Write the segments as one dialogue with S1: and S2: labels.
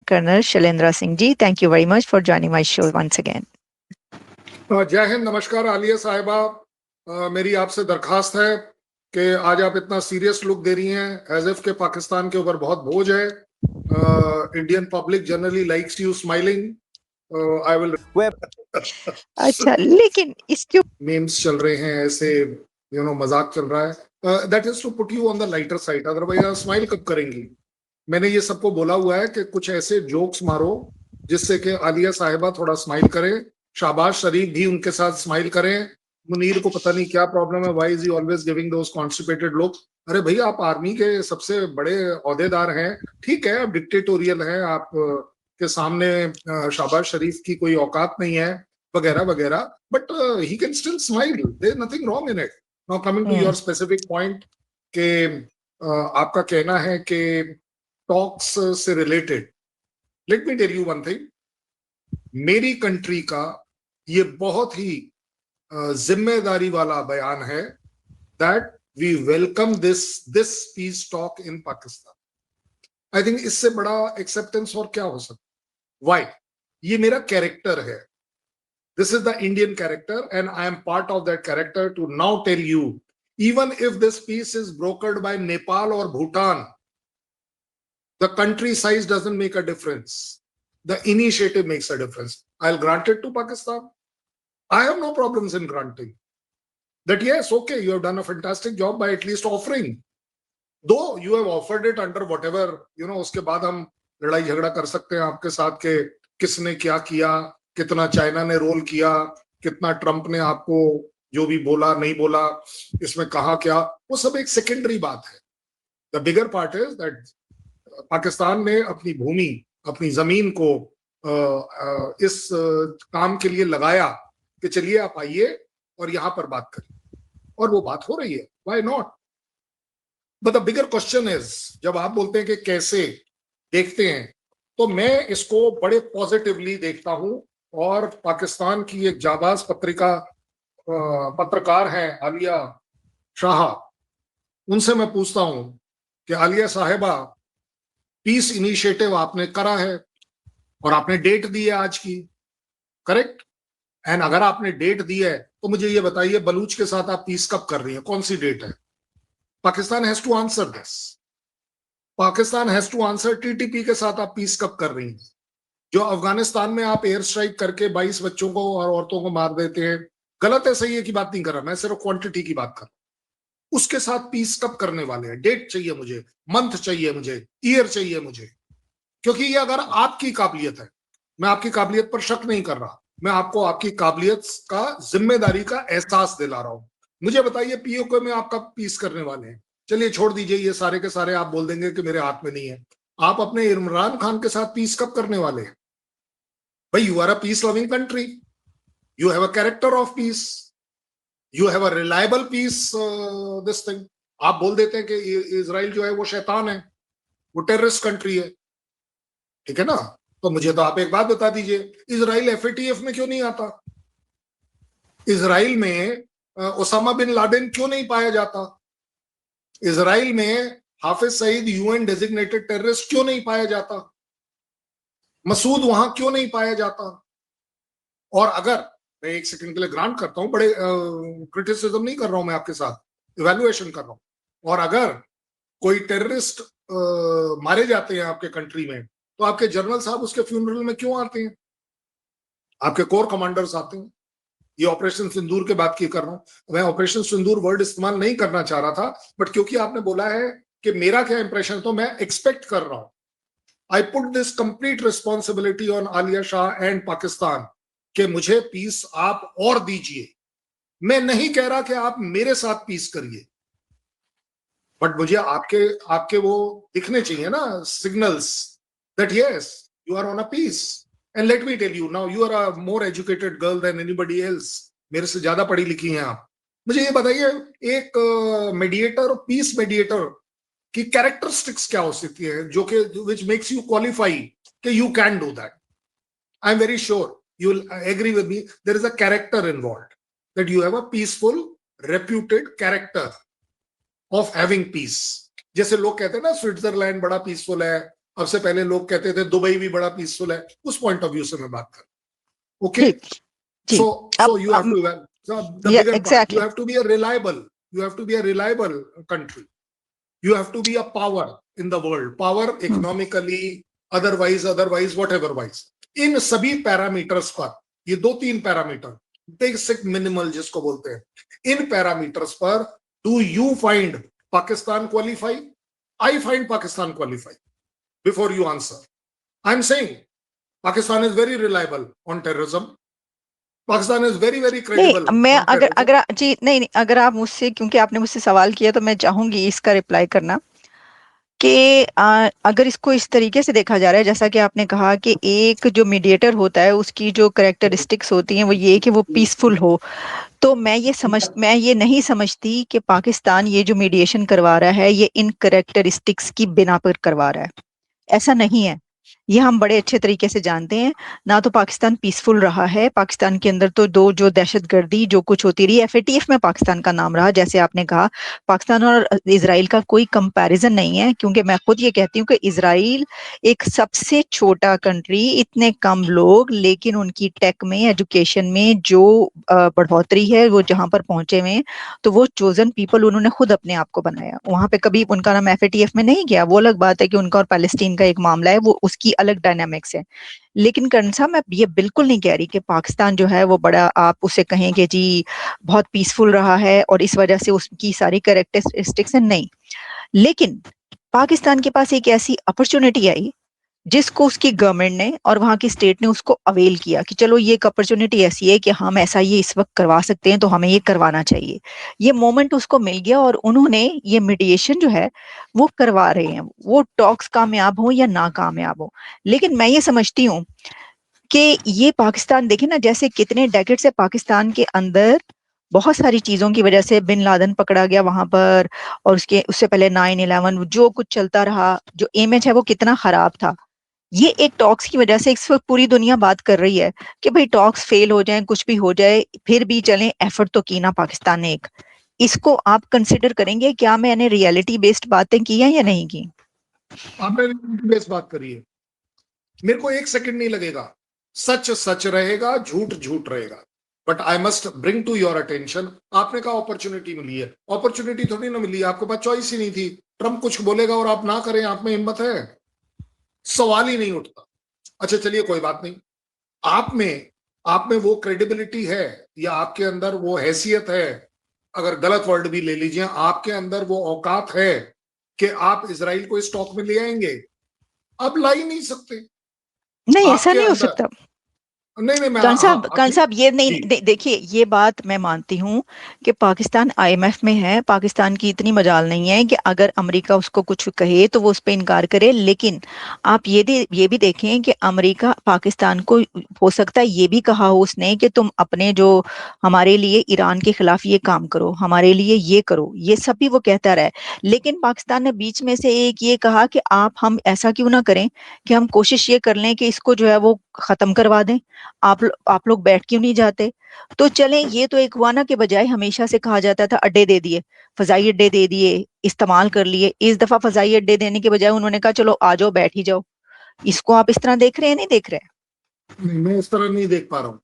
S1: Colonel Shailendra Singh ji. Thank you very much for joining my show once again.
S2: जय हिंद, नमस्कार आलिया साहिबा। मेरी आपसे दरखास्त है कि आज आप इतना सीरियस लुक दे रही हैं एज इफ के पाकिस्तान के ऊपर बहुत बोझ है। Indian public generally likes you smiling. I will
S1: अच्छा, लेकिन इसके
S2: मीम्स चल रहे हैं ऐसे, मजाक चल रहा है। That is to put you on the lighter side, otherwise आप स्माइल कब करेंगी? मैंने ये सबको बोला हुआ है कि कुछ ऐसे जोक्स मारो जिससे कि आलिया साहिबा थोड़ा स्माइल करे, शाहबाज शरीफ भी उनके साथ स्माइल करें। मुनीर को पता नहीं क्या प्रॉब्लम है, why is he always giving those constipated look. अरे भाई, आप आर्मी के सबसे बड़े ओहदेदार हैं, ठीक है, आप डिक्टेटोरियल हैं, आप के सामने शाहबाज शरीफ की कोई औकात नहीं है वगैरह वगैरह, but he can still smile, there is nothing wrong in it. Now coming to your specific point के आपका कहना है कि टॉक्स से related, let me tell you one thing. मेरी कंट्री का ये बहुत ही जिम्मेदारी वाला बयान है that we welcome this peace talk in Pakistan. I think इससे बड़ा एक्सेप्टेंस और क्या हो सकता? व्हाई? ये मेरा कैरेक्टर है, this is the Indian character and I am part of that character to now tell you, even if this peace is brokered by Nepal और Bhutan, the country size doesn't make a difference. The initiative makes a difference. I'll grant it to Pakistan. I have no problems in granting that. Yes, okay, you have done a fantastic job by at least offering. Though you have offered it under whatever, उसके बाद हम लड़ाई झगड़ा कर सकते हैं आपके साथ के किसने क्या किया, कितना चाइना ने रोल किया, कितना ट्रंप ने आपको जो भी बोला नहीं बोला, इसमें कहा क्या, वो सब एक सेकेंडरी बात है। The bigger part is that Pakistan ने अपनी भूमि, अपनी जमीन को इस काम के लिए लगाया कि चलिए आप आइए और यहां पर बात करें, और वो बात हो रही है, why not? But the bigger question is, जब आप बोलते हैं कि कैसे देखते हैं, तो मैं इसको बड़े पॉजिटिवली देखता हूं। और पाकिस्तान की एक जाबाज पत्रकार हैं आलिया शाह, उनसे मैं पूछता हूं कि आलिया साहिबा, पीस इनिशिएटिव आपने करा है और आपने डेट दी है आज की, करेक्ट? एंड अगर आपने डेट दी है तो मुझे ये बताइए, बलूच के साथ आप पीस कब कर रही है, कौन सी डेट है? Pakistan has to answer this. Pakistan has to answer TTP के साथ आप पीस कब कर रही हैं? जो अफगानिस्तान में आप एयर स्ट्राइक करके 22 बच्चों को और औरतों को मार देते हैं, गलत है सही है की बात नहीं कर रहा, मैं सिर्फ क्वांटिटी की बात कर रहा हूं। उसके साथ पीस कब करने वाले हैं? डेट चाहिए मुझे, मंथ चाहिए मुझे, ईयर चाहिए मुझे, क्योंकि ये अगर आपकी काबिलियत है, मैं आपकी काबिलियत पर शक नहीं कर रहा, मैं आपको आपकी काबिलियत का, जिम्मेदारी का एहसास दिला रहा हूं। मुझे बताइए पीओके में आप कब पीस करने वाले हैं? चलिए छोड़ दीजिए ये सारे के सारे, आप बोल देंगे कि मेरे हाथ में नहीं है। आप अपने इमरान खान के साथ पीस कब करने वाले हैं? भाई, you are a peace loving country, you have a character of peace, you have a reliable peace this thing. आप बोल देते हैं कि इजराइल जो है वो शैतान है, वो टेररिस्ट कंट्री है, ठीक है ना? तो मुझे तो आप एक बात बता दीजिए, इजराइल एफएटीएफ में क्यों नहीं आता? इजराइल में ओसामा बिन लादेन क्यों नहीं पाया जाता? इजराइल में Hafiz Saeed UN designated terrorist क्यों नहीं पाया जाता? मसूद वहां क्यों नहीं पाया जाता? और अगर मैं एक सेकंड के लिए ग्रांट करता हूं, बड़े क्रिटिसिज्म नहीं कर रहा हूं मैं आपके साथ, इवैल्यूएशन कर रहा हूं, और अगर कोई टेररिस्ट मारे जाते हैं आपके कंट्री में, तो आपके जनरल साहब उसके फ्यूनरल में क्यों आते हैं? आपके कोर कमांडर्स आते हैं। ये ऑपरेशन सिंदूर के बात की कर रहा हूं मैं, ऑपरेशन सिंदूर वर्ड इस्तेमाल नहीं करना चाह रहा था, बट क्योंकि आपने बोला है कि मेरा क्या इंप्रेशन, तो मैं एक्सपेक्ट कर रहा हूं। I put this complete responsibility on Alia Shah and Pakistan कि मुझे पीस आप और दीजिए। मैं नहीं कह रहा कि आप मेरे साथ पीस करिए, बट मुझे आपके वो दिखने चाहिए ना, signals that yes you are on a peace. And let me tell you, now you are a more educated girl than anybody else, मेरे से ज्यादा पढ़ी लिखी हैं आप। मुझे ये बताइए, एक मीडिएटर, पीस मीडिएटर की कैरेक्टरिस्टिक्स क्या हो सकती है जो कि विच मेक्स यू क्वालिफाई कि you can do that? I am very sure you will agree with me, there is a character involved, that you have a peaceful reputed character of having peace. जैसे लोग कहते हैं ना Switzerland बड़ा peaceful है, अब से पहले लोग कहते थे दुबई भी बड़ा पीसफुल है, उस पॉइंट ऑफ व्यू से मैं बात कर, ओके।
S1: जी जी
S2: So you have to, so the bigger part, you
S1: exactly
S2: have to be a reliable, you have to be a reliable country, you have to be a power in the world, power economically, otherwise whatever wise, इन सभी parameters पर, ये 2-3 parameter basic minimal जिसको बोलते हैं, इन parameters पर do you find Pakistan qualify? I find Pakistan qualify before you answer. I am saying Pakistan is very reliable on terrorism, Pakistan is very very credible
S1: नहीं, मैं
S2: on terrorism.
S1: जी नहीं नहीं, अगर आप मुझसे, क्योंकि आपने मुझसे सवाल किया तो मैं चाहूंगी इसका रिप्लाई करना कि अगर इसको इस तरीके से देखा जा रहा है, जैसा कि आपने कहा कि एक जो मीडिएटर होता है उसकी जो करेक्टरिस्टिक्स होती हैं वो ये कि वो पीसफुल हो, तो मैं ये नहीं समझती कि पाकिस्तान ये जो मीडिएशन करवा रहा है ये इन करेक्टरिस्टिक्स की बिना पर करवा रहा है। ऐसा नहीं है, ये हम बड़े अच्छे तरीके से जानते हैं। ना तो पाकिस्तान पीसफुल रहा है, पाकिस्तान के अंदर तो दो जो दहशतगर्दी जो कुछ होती रही, एफएटीएफ में पाकिस्तान का नाम रहा, जैसे आपने कहा पाकिस्तान और इसराइल का कोई कंपैरिजन नहीं है, क्योंकि मैं खुद ये कहती हूँ कि इसराइल एक सबसे छोटा कंट्री, इतने कम लोग, लेकिन उनकी टेक में, एजुकेशन में जो बढ़ोतरी है वो जहां पर पहुंचे हुए हैं, तो वो चोजन पीपल उन्होंने खुद अपने आप को बनाया। वहां पे कभी उनका नाम एफएटीएफ में नहीं गया, वो अलग बात है कि उनका और पैलेस्टीन का एक मामला है, वो उसकी अलग डायनामिक्स है। लेकिन करण साहब, मैं ये बिल्कुल नहीं कह रही कि पाकिस्तान जो है वो बड़ा, आप उसे कहें कि जी बहुत पीसफुल रहा है और इस वजह से उसकी सारी कैरेक्टरिस्टिक्स है, नहीं। लेकिन पाकिस्तान के पास एक ऐसी अपॉर्चुनिटी आई जिसको उसकी गवर्नमेंट ने और वहां की स्टेट ने उसको अवेल किया कि चलो ये एक अपॉर्चुनिटी ऐसी है कि हम ऐसा ये इस वक्त करवा सकते हैं, तो हमें ये करवाना चाहिए। ये मोमेंट उसको मिल गया और उन्होंने ये मीडिएशन जो है वो करवा रहे हैं, वो टॉक्स कामयाब हो या ना कामयाब हो। लेकिन मैं ये समझती हूँ कि ये पाकिस्तान, देखे ना, जैसे कितने डेकेड से पाकिस्तान के अंदर बहुत सारी चीजों की वजह से बिन लादेन पकड़ा गया वहां पर, और उससे पहले 9/11 जो कुछ चलता रहा, जो इमेज है वो कितना खराब था। ये एक टॉक्स की वजह से इस वक्त पूरी दुनिया बात कर रही है कि भाई टॉक्स फेल हो जाएं, कुछ भी हो जाए, फिर भी चलें, एफर्ट तो की ना पाकिस्तान ने एक। इसको आप कंसिडर करेंगे? क्या मैंने रियलिटी बेस्ड बातें की हैं या नहीं की?
S2: आपने बेस बात करी है, मेरे को एक सेकंड नहीं लगेगा, सच सच रहेगा, झूठ झूठ रहेगा, but I must bring to your attention, आपने कहा अपॉर्चुनिटी मिली है, अपॉर्चुनिटी थोड़ी ना मिली है, आपके पास चॉइस ही नहीं थी। ट्रम्प कुछ बोलेगा और आप ना करें, आप में हिम्मत है? सवाल ही नहीं उठता। अच्छा चलिए कोई बात नहीं, आप में वो क्रेडिबिलिटी है या आपके अंदर वो हैसियत है, अगर गलत वर्ड भी ले लीजिए, आपके अंदर वो औकात है कि आप इसराइल को इस टॉक में ले आएंगे? आप ला ही नहीं सकते।
S1: नहीं, ऐसा
S2: आपके
S1: नहीं हो
S2: अंदर,
S1: सकता।
S2: नहीं नहीं मैं,
S1: कंसाब
S2: हाँ
S1: कंसाब ये नहीं,
S2: जी
S1: देखिए, ये बात मैं मानती हूँ कि पाकिस्तान आईएमएफ में है, पाकिस्तान की इतनी मजाल नहीं है कि अगर अमेरिका उसको कुछ कहे तो वो उस पर इनकार करे। लेकिन आप ये भी देखें कि अमेरिका पाकिस्तान को, हो सकता है ये भी कहा हो उसने कि तुम अपने जो हमारे लिए ईरान के खिलाफ ये काम करो, हमारे लिए ये करो, ये सब भी वो कहता रहा है। लेकिन पाकिस्तान ने बीच में से एक ये कहा कि हम ऐसा क्यों ना करें कि हम कोशिश ये कर लें कि इसको जो है वो खत्म करवा दें, आप लोग बैठ क्यों नहीं जाते? तो चलें, ये तो एक हुआ ना, के बजाय हमेशा से कहा जाता था अड्डे दे दिए, फजाई अड्डे दे दिए, इस्तेमाल कर लिए, इस दफा फजाई अड्डे देने के बजाय उन्होंने कहा चलो आ जाओ, बैठ ही जाओ। इसको आप इस तरह देख रहे हैं, नहीं देख रहे?
S2: नहीं, मैं इस तरह नहीं देख पा रहा हूँ,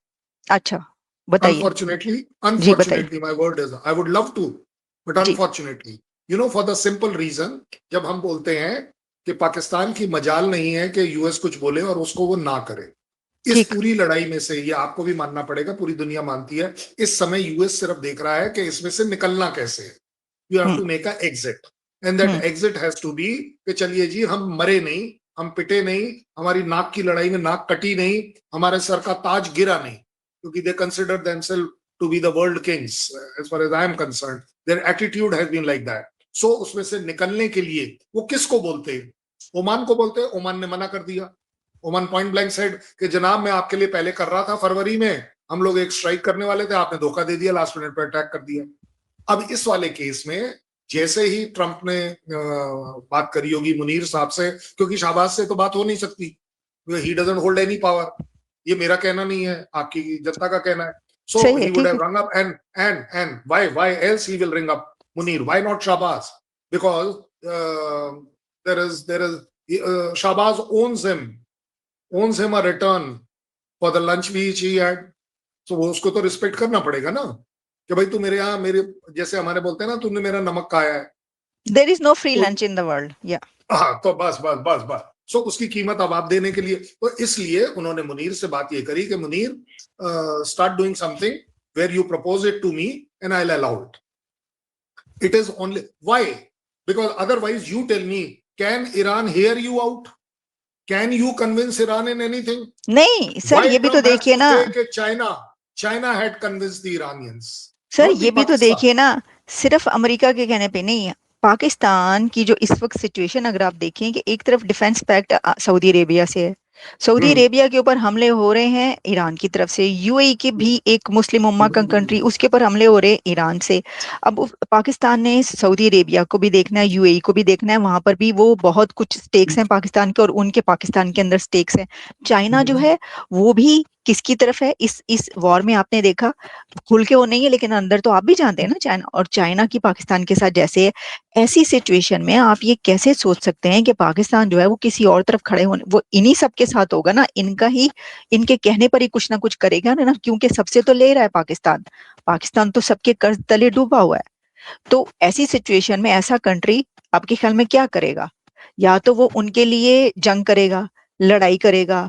S1: अच्छा, बताइए।
S2: अनफॉर्चुनेटली।
S1: जी बताइए।
S2: Unfortunately my word is, I would love to, but
S1: जी
S2: unfortunately, for the simple reason, जब हम बोलते हैं कि पाकिस्तान की मजाल नहीं है कि यूएस कुछ बोले और उसको वो ना करे, इस
S1: ठीक।
S2: पूरी लड़ाई में से, ये आपको भी मानना पड़ेगा, पूरी दुनिया मानती है, इस समय यूएस सिर्फ देख रहा है कि इसमें से निकलना कैसे है। You have
S1: hmm
S2: to make a exit, and that
S1: hmm
S2: exit has to be कि चलिए जी, हम मरे नहीं, हम पिटे नहीं, हमारी नाक की लड़ाई में नाक कटी नहीं, हमारे सर का ताज गिरा नहीं, क्योंकि they consider themselves to be the world kings, as far as I am concerned, their attitude has been like that. So उसमें से निकलने के लिए वो किसको बोलते हैं? ओमान को बोलते हैं। ओमान ने मना कर दिया, ओमान पॉइंट ब्लैंक साइड कि जनाब मैं आपके लिए पहले कर रहा था, फरवरी में हम लोग एक स्ट्राइक करने वाले थे, आपने धोखा दे दिया, लास्ट मिनट पर अटैक कर दिया। अब इस वाले केस में जैसे ही ट्रंप ने बात करी होगी मुनीर साहब से, क्योंकि शाहबाज से तो बात हो नहीं सकती, he doesn't hold any power, ये मेरा कहना नहीं है, आपकी जनता का कहना है। सो
S1: सही है,
S2: ही वुड
S1: ठीक
S2: हैव
S1: है।
S2: Rang up, and why else he will ring up Munir, why not Shahbaz? Because there is Shahbaz owns him a return for the lunch which he had. So वो उसको तो रिस्पेक्ट करना पड़ेगा ना, कि भाई तू मेरे यहाँ, मेरे जैसे हमारे बोलते हैं ना, तूने मेरा नमक खाया है।
S1: देयर इज नो फ्री
S2: तो
S1: लंच इन द वर्ल्ड। या
S2: हाँ, तो बस बस बस बस, सो उसकी कीमत अब आप देने के लिए, तो इसलिए उन्होंने मुनीर से बात ये करी कि Munir, start doing something where you propose it to me and I will allow it. It is only why? Because otherwise you tell me, can Iran hear you out? Can you convince Iran in anything?
S1: नहीं sir,
S2: Why
S1: ये भी तो
S2: Trump has
S1: देखिए
S2: to
S1: ना
S2: say that China had convinced the Iranians,
S1: sir,
S2: not
S1: ये
S2: the
S1: भी तो
S2: Pakistan.
S1: देखिए ना, सिर्फ अमेरिका के कहने पे नहीं है। पाकिस्तान की जो इस वक्त सिचुएशन अगर आप देखें कि एक तरफ डिफेंस पैक्ट सऊदी अरेबिया से है, सऊदी
S2: हम्म,
S1: अरेबिया के ऊपर हमले हो रहे हैं ईरान की तरफ से, यूएई की भी एक मुस्लिम उम्मा का कंट्री, उसके ऊपर हमले हो रहे हैं ईरान से। अब पाकिस्तान ने सऊदी अरेबिया को भी देखना है, यूएई को भी देखना है, वहां पर भी वो बहुत कुछ स्टेक्स हैं पाकिस्तान के, और उनके पाकिस्तान के अंदर स्टेक्स हैं। चाइना जो है वो भी किसकी तरफ है इस वॉर में, आपने देखा। खुल के वो नहीं है, लेकिन अंदर तो आप भी जानते हैं ना, चाइना और चाइना की पाकिस्तान के साथ जैसे है। ऐसी सिचुएशन में आप ये कैसे सोच सकते हैं कि पाकिस्तान जो है वो किसी और तरफ खड़े होने, वो इन्हीं सबके साथ होगा ना, इनका ही, इनके कहने पर ही कुछ ना कुछ करेगा ना, क्योंकि सबसे तो ले रहा है पाकिस्तान। पाकिस्तान तो सबके कर्ज तले डूबा हुआ है। तो ऐसी सिचुएशन में ऐसा कंट्री आपके ख्याल में क्या करेगा? या तो वो उनके लिए जंग करेगा, लड़ाई करेगा,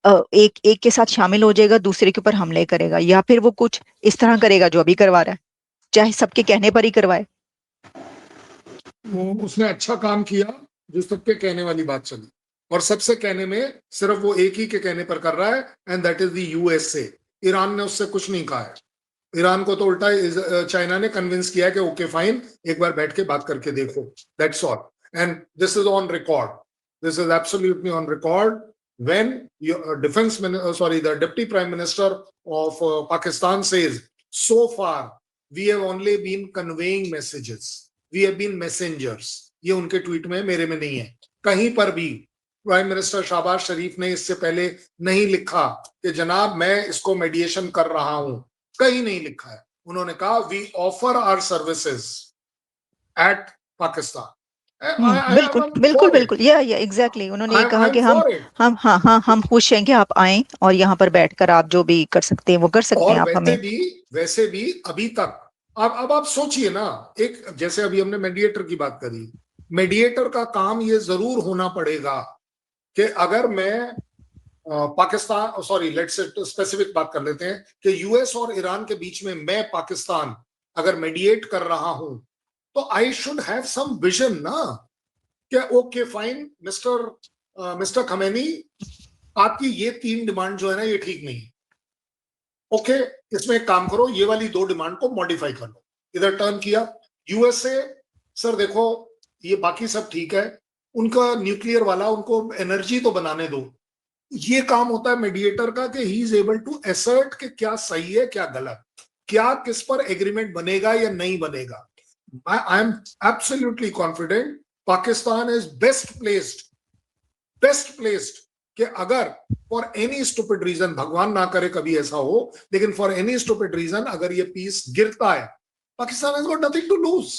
S1: एक एक के साथ शामिल हो जाएगा, दूसरे के ऊपर हमले करेगा, या फिर वो कुछ इस तरह करेगा जो अभी करवा रहा है, चाहे सबके कहने पर ही करवाए।
S2: उसने अच्छा काम किया जो सबके कहने वाली बात चली, और सबसे कहने में सिर्फ वो एक ही के कहने पर कर रहा है, and that is the USA. Iran ने उससे कुछ नहीं कहा है। ईरान को तो उल्टा चाइना ने कन्विंस किया कि ओके फाइन, एक बार बैठ के बात करके देखो, that's all. And this is on record, this is absolutely on record, when defense sorry, the deputy prime minister of Pakistan says, so far we have only been conveying messages, we have been messengers। ये उनके tweet में, मेरे में नहीं है। कहीं पर भी प्राइम मिनिस्टर शहबाज शरीफ ने इससे पहले नहीं लिखा कि जनाब मैं इसको मेडिएशन कर रहा हूं, कहीं नहीं लिखा है। उन्होंने कहा we offer our services at Pakistan.
S1: बिल्कुल बिल्कुल बिल्कुल, या एग्जैक्टली, उन्होंने ये कहा कि हम
S2: फॉर इट।
S1: हाँ हाँ, हम खुश हैं कि आप आए और यहाँ पर बैठकर आप जो भी कर सकते हैं वो कर सकते
S2: और
S1: हैं, आप हमें।
S2: वैसे भी अभी तक, अब आप सोचिए ना, एक जैसे अभी हमने मेडिएटर की बात करी, मेडिएटर का काम ये जरूर होना पड़ेगा कि अगर मैं पाकिस्तान, सॉरी लेट्स स्पेसिफिक बात कर लेते हैं कि यूएस और ईरान के बीच में मैं पाकिस्तान अगर मेडिएट कर रहा हूं, तो I should have some vision ना, कि ओके फाइन मिस्टर खमेनी, आपकी ये 3 डिमांड जो है ना ये ठीक नहीं है, ओके इसमें एक काम करो, ये वाली 2 डिमांड को मॉडिफाई कर लो। इधर टर्न किया यूएसए, सर देखो ये बाकी सब ठीक है, उनका न्यूक्लियर वाला, उनको एनर्जी तो बनाने दो। ये काम होता है मेडिएटर का कि he is able to assert कि क्या सही है क्या गलत, क्या किस पर एग्रीमेंट बनेगा या नहीं बनेगा। I am absolutely confident Pakistan is best placed कि अगर फॉर एनी स्टूपिड रीजन, भगवान ना करे कभी ऐसा हो, लेकिन फॉर एनी स्टूपिड रीजन अगर ये पीस गिरता है, Pakistan has got nothing to lose,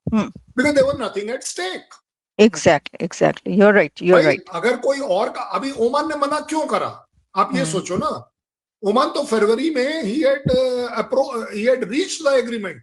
S2: because there was nothing at stake.
S1: Exactly exactly, you are right, you are
S2: भाई
S1: राइट।
S2: अगर कोई और का, अभी ओमान ने मना क्यों करा, आप ये सोचो ना। ओमान तो फरवरी में he had reached the agreement,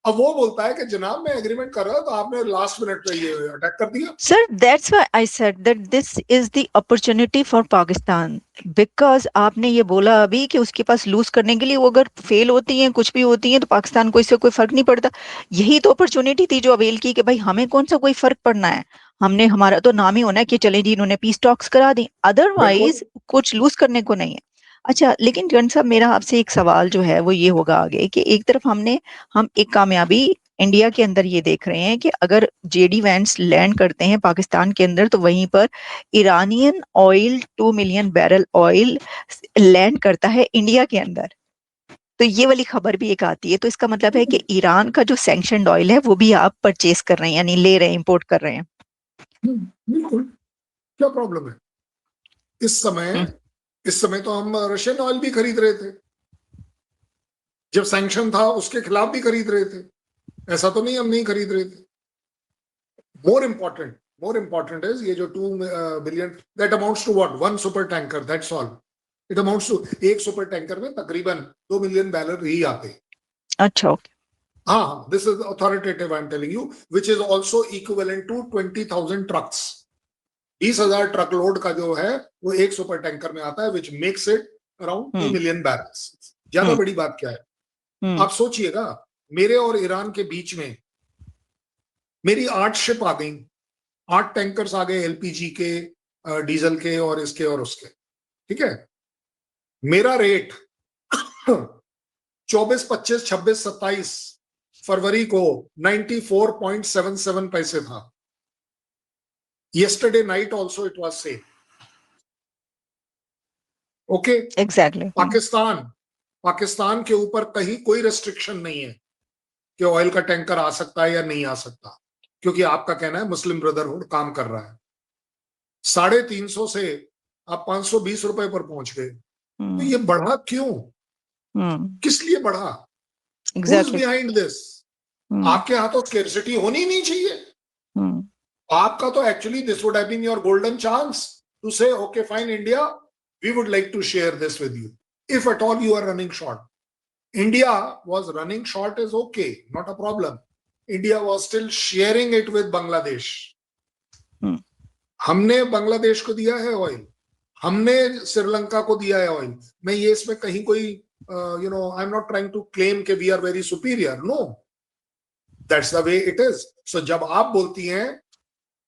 S2: अब वो बोलता है कि जनाब मैं एग्रीमेंट कर रहा हूं, तो आपने लास्ट मिनट पे ये अटैक कर दिया।
S1: Sir that's why I said that this is the opportunity for Pakistan, because आपने ये बोला अभी कि उसके पास लूज करने के लिए, वो अगर फेल होती हैं, कुछ भी होती हैं, तो पाकिस्तान को इससे कोई फर्क नहीं पड़ता। यही तो अपॉर्चुनिटी थी जो अवेल की कि भाई हमें कौन सा कोई फर्क पड़ना है, हमने, हमारा तो नाम ही होना है कि चले जी इन्होंने पीस टॉक्स करा दी,
S2: बिल्कुल।
S1: अदरवाइज कुछ लूज करने को नहीं है। अच्छा, लेकिन जन साहब, मेरा आपसे एक सवाल जो है वो ये होगा आगे कि एक तरफ हम एक कामयाबी इंडिया के अंदर ये देख रहे हैं कि अगर जेडी वैंस लैंड करते हैं पाकिस्तान के अंदर, तो वहीं पर Iranian oil, 2 million barrel oil land करता है इंडिया के अंदर। तो ये वाली खबर भी एक आती है, तो इसका मतलब है कि ईरान का जो सैंक्शनड ऑयल है वो भी आप परचेज कर रहे हैं, यानी ले रहे हैं, इंपोर्ट कर रहे हैं।
S2: बिल्कुल, क्या प्रॉब्लम है इस समय?
S1: हम्म,
S2: इस समय तो हम रशियन ऑयल भी खरीद रहे थे, जब सैंक्शन था उसके खिलाफ भी खरीद रहे थे, ऐसा तो नहीं हम नहीं खरीद रहे थे। More important, more important is ये जो 2 billion, that amounts to what? One super tanker, that's all. It amounts to, एक सुपर टैंकर में तकरीबन 2 मिलियन बैरल ही आते हैं.
S1: अच्छा, ओके.
S2: हाँ, this is authoritative I'm telling you, which is also equivalent to 20,000 trucks. 20,000 truck load का जो है वो एक सुपर टैंकर में आता है, which makes it around 2 million barrels. ज्यादा बड़ी बात क्या है? आप सोचिएगा, मेरे और ईरान के बीच में मेरी 8 शिप आ गई, 8 टैंकर्स आ गए, एलपीजी के, डीजल के और इसके और उसके. ठीक है, मेरा रेट 24, 25, 26, 27 फरवरी को 94.77 पैसे था. Yesterday night also it was same. Okay,
S1: exactly.
S2: Pakistan के ऊपर कहीं कोई रेस्ट्रिक्शन नहीं है कि ऑयल का टैंकर आ सकता है या नहीं आ सकता, क्योंकि आपका कहना है मुस्लिम ब्रदरहुड काम कर रहा है. 350 से आप 520 रुपए पर पहुंच गए. तो ये बढ़ा क्यों? किस लिए बढ़ा? Who is behind this? आपके यहाँ तो स्केर्सिटी होनी नहीं चाहिए. आपका तो actually this would have been your golden chance to say okay fine India, we would like to share this with you if at all you are running short. India was running short is okay, not a problem. India was still sharing it with Bangladesh. हमने बांग्लादेश को दिया है oil, हमने श्रीलंका को दिया है oil. मैं ये इसमें कहीं कोई I am not trying to claim कि we are very superior, no, that's the way it is. So जब आप बोलती हैं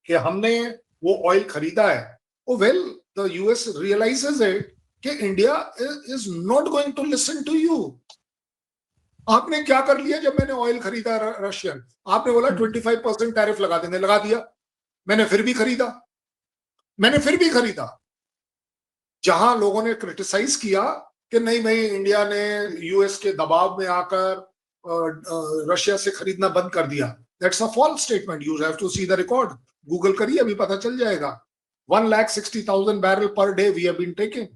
S2: कि हमने वो ऑयल खरीदा है, well the US realizes it कि India is not going to listen to you. आपने क्या कर लिया जब मैंने ऑयल खरीदा रशियन? आपने बोला 25% टैरिफ लगा देंगे, लगा दिया. मैंने फिर भी खरीदा. जहां लोगों ने क्रिटिसाइज किया कि नहीं भाई इंडिया ने यूएस के दबाव में आकर रशिया से खरीदना बंद कर दिया, that's a false statement. You have to see the record. Google करिए, अभी पता चल जाएगा. 1,60,000 barrel per day we have been taking.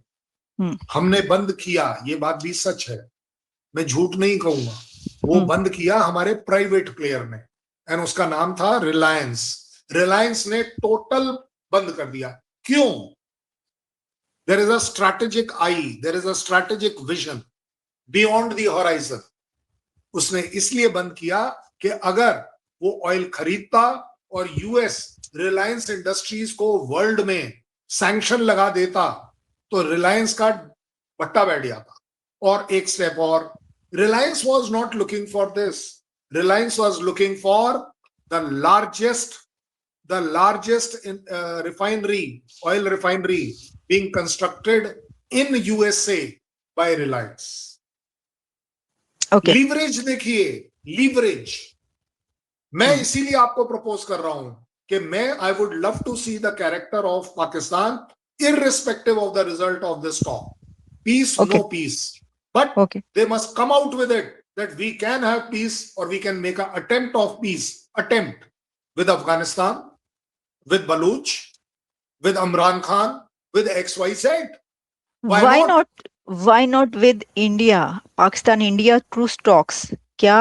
S2: हमने बंद किया, ये बात भी सच है, मैं झूठ नहीं कहूंगा. वो बंद किया हमारे प्राइवेट प्लेयर ने, एंड उसका नाम था रिलायंस. रिलायंस ने टोटल बंद कर दिया. क्यों? There is a strategic eye, there is a strategic vision beyond the horizon. उसने इसलिए बंद किया कि अगर वो ऑयल खरीदता और यूएस रिलायंस इंडस्ट्रीज को वर्ल्ड में सैंक्शन लगा देता तो रिलायंस का बट्टा बैठ जाता. और एक स्टेप और, Reliance was not looking for this. Reliance was looking for the largest refinery, oil refinery being constructed in USA by Reliance.
S1: Okay.
S2: Leverage देखिए, लीवरेज. मैं इसीलिए आपको प्रपोज कर रहा हूं कि मैं I would love to see the character of Pakistan irrespective of the result of this talk. Peace,
S1: Okay.
S2: no peace. But they must come out with it that we can have peace, or we can make an attempt of peace. Attempt with Afghanistan, with Baluch, with Imran Khan, with XYZ.
S1: Why not with India? Pakistan India truce talks. क्या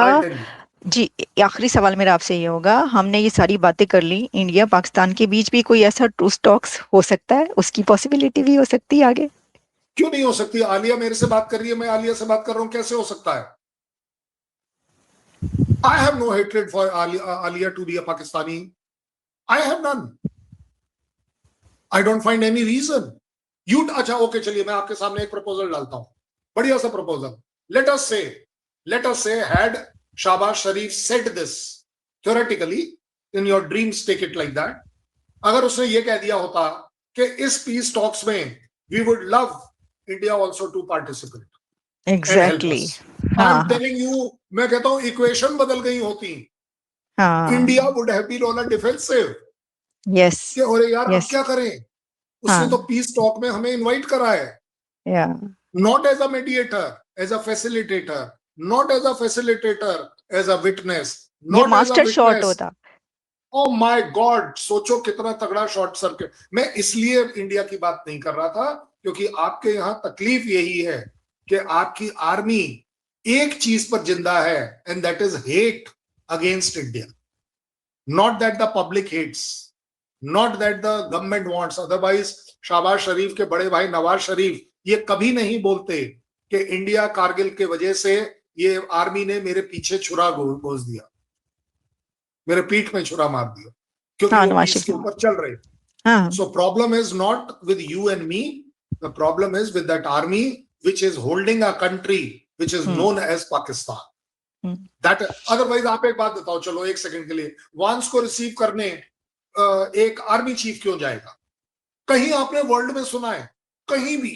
S1: जी, आखिरी सवाल मेरा आपसे ये होगा, हमने ये सारी बातें कर ली, इंडिया पाकिस्तान के बीच भी कोई ऐसा ट्रूस टॉक्स हो सकता है? उसकी पॉसिबिलिटी भी हो सकती है आगे?
S2: क्यों नहीं हो सकती? आलिया मेरे से बात कर रही है, मैं आलिया से बात कर रहा हूं, कैसे हो सकता है? I have no hatred for Alia to be a Pakistani. I have none. I don't find any reason. अच्छा ओके, चलिए मैं आपके सामने एक प्रपोजल डालता हूं, बढ़िया सा proposal. Let us say had Shahbaz Sharif said this theoretically, in your dreams take it like that. अगर उसने ये कह दिया होता कि इस पीस टॉक्स में we would love India also to participate.
S1: Exactly.
S2: I'm telling you, मैं कहता हूं इक्वेशन बदल गई होती. India would have been on a defensive.
S1: Yes.
S2: कि अरे यार अब क्या करें? उसने तो पीस टॉक में हमें इनवाइट करा है.
S1: Yeah.
S2: Not as a mediator, as a facilitator. Not as a facilitator, as a witness.
S1: ये मास्टर शॉट होता.
S2: Oh my God, सोचो कितना तगड़ा शॉर्ट सर्किट. मैं इसलिए इंडिया की बात नहीं कर रहा था क्योंकि आपके यहाँ तकलीफ यही है कि आपकी आर्मी एक चीज पर जिंदा है, and that is hate against India. Not that the public hates. not that the government wants. Otherwise Shahbaz शरीफ के बड़े भाई नवाज शरीफ ये कभी नहीं बोलते कि इंडिया कारगिल के वजह से ये आर्मी ने मेरे पीछे छुरा घोंस दिया, मेरे पीठ में छुरा मार दिया, क्योंकि
S1: हाँ
S2: वो
S1: नवाज
S2: पीस के
S1: शरीफ।
S2: ऊपर चल रहे।
S1: हाँ
S2: So problem is not with you and me. The problem is with that army which is holding a country which is known as Pakistan. That otherwise आप एक बात बताओ, चलो एक सेकंड के लिए, वांस को रिसीव करने एक आर्मी चीफ क्यों जाएगा? कहीं आपने वर्ल्ड में सुना है? कहीं भी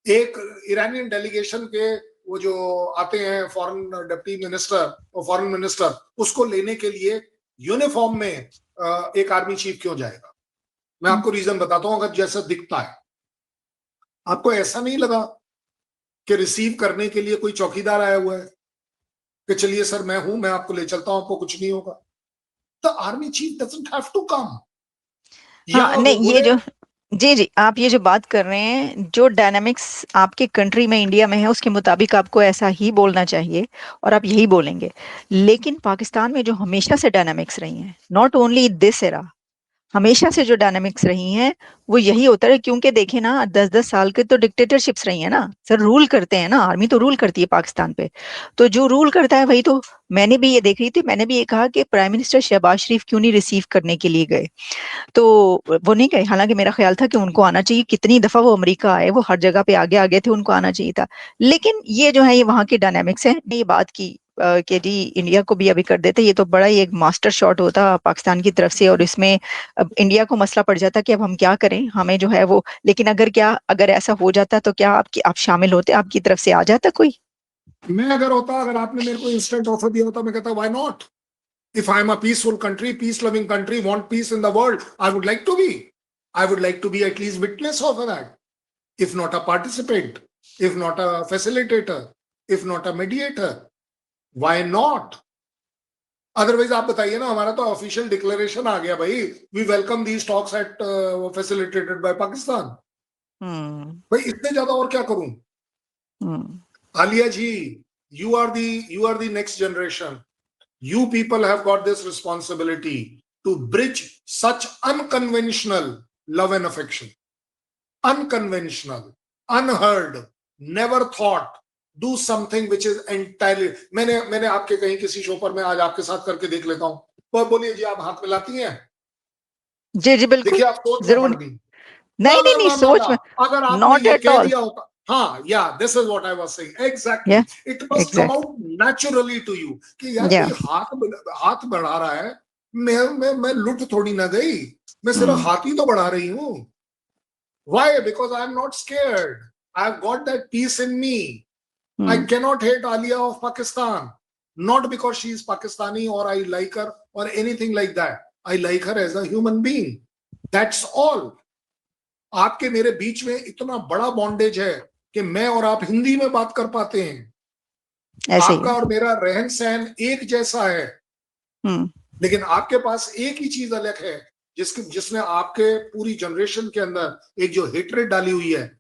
S2: एक ईरानियन डेलीगेशन के वो जो आते हैं फॉरेन डिप्टी मिनिस्टर और फॉरेन मिनिस्टर, उसको लेने के लिए यूनिफॉर्म में एक आर्मी चीफ क्यों जाएगा? मैं आपको रीजन बताता हूं, अगर जैसा दिखता है आपको ऐसा नहीं लगा कि रिसीव करने के लिए कोई चौकीदार आया हुआ है कि चलिए सर मैं हूं, मैं आपको ले चलता हूं, आपको कुछ नहीं होगा? The army chief doesn't have to come.
S1: हाँ नहीं, ये जो जी जी आप ये जो बात कर रहे हैं, जो डायनामिक्स आपके कंट्री में इंडिया में है उसके मुताबिक आपको ऐसा ही बोलना चाहिए और आप यही बोलेंगे। लेकिन पाकिस्तान में जो हमेशा से डायनामिक्स रही हैं, नॉट ओनली दिस एरा, हमेशा से जो डायनामिक्स रही हैं वो यही होता है। क्योंकि देखे ना, 10-10 साल के तो डिक्टेटरशिप्स रही है ना सर, रूल करते हैं ना, आर्मी तो रूल करती है पाकिस्तान पे। तो जो रूल करता है वही तो। मैंने भी ये देख रही थी, मैंने भी ये कहा कि प्राइम मिनिस्टर शहबाज शरीफ क्यों नहीं रिसीव करने के लिए गए, तो वो नहीं गए। हालांकि मेरा ख्याल था कि उनको आना चाहिए, कितनी दफा वो अमेरिका आए, वो हर जगह पे आगे आगे थे, उनको आना चाहिए था। लेकिन ये जो है ये वहां की डायनामिक्स है। ये बात की कि जी इंडिया को भी अभी कर देते, ये तो बड़ा ही एक मास्टर शॉट होता पाकिस्तान की तरफ से, और इसमें अब इंडिया को मसला पड़ जाता कि अब हम क्या करें, हमें जो है वो। लेकिन अगर ऐसा हो जाता तो क्या आप शामिल होते, आपकी तरफ से आ जाता कोई?
S2: मैं अगर होता, अगर आपने मेरे को इंस्टेंट ऑफर दिया होता, मैं कहता why not? If I am a peaceful country, peace-loving country, want peace in the world, I would like to be. I would like to be at least witness of that, if not a participant, if not a facilitator, if not a mediator. Why not? Otherwise आप बताइए ना, हमारा तो official declaration आ गया भाई, we welcome these talks at facilitated by Pakistan. भाई इससे ज्यादा और क्या करूं? आलिया जी, you are the next generation. You people have got this responsibility to bridge such unconventional love and affection. Unconventional, unheard, never thought. Do something which is entirely. मैंने आपके कहीं किसी शो पर मैं आज आपके साथ करके देख लेता हूँ। तो बोलिए जी, आप हाथ मिलाती हैं?
S1: जी जी बिल्कुल,
S2: देखिए आप सोच में
S1: जरूर।
S2: पड़ गई।
S1: नहीं नहीं नहीं, सोच में
S2: अगर आपने
S1: नॉट
S2: ये
S1: एट
S2: कह
S1: ऑल।
S2: दिया होता, हाँ, yeah this is what I was saying exactly,
S1: yeah
S2: it must come
S1: exact
S2: out naturally to you कि यार
S1: या
S2: कोई हाथ बढ़ा रहा है, मैं लुट थोड़ी ना गई, मैं सिर्फ हाथ ही तो बढ़ा रही हूँ। Why? Because I am not scared, I have got that peace in me. I cannot hate Alia of Pakistan, not because she is Pakistani or I like her or anything like that. I like her as a human being. That's all. आपके मेरे बीच में इतना बड़ा bondage है कि मैं और आप हिंदी में बात कर पाते हैं।
S1: ऐसे ही
S2: आपका और मेरा रहन सहन एक जैसा है, लेकिन आपके पास एक ही चीज अलग है जिसने आपके पूरी जनरेशन के अंदर एक जो हेट्रेड डाली हुई है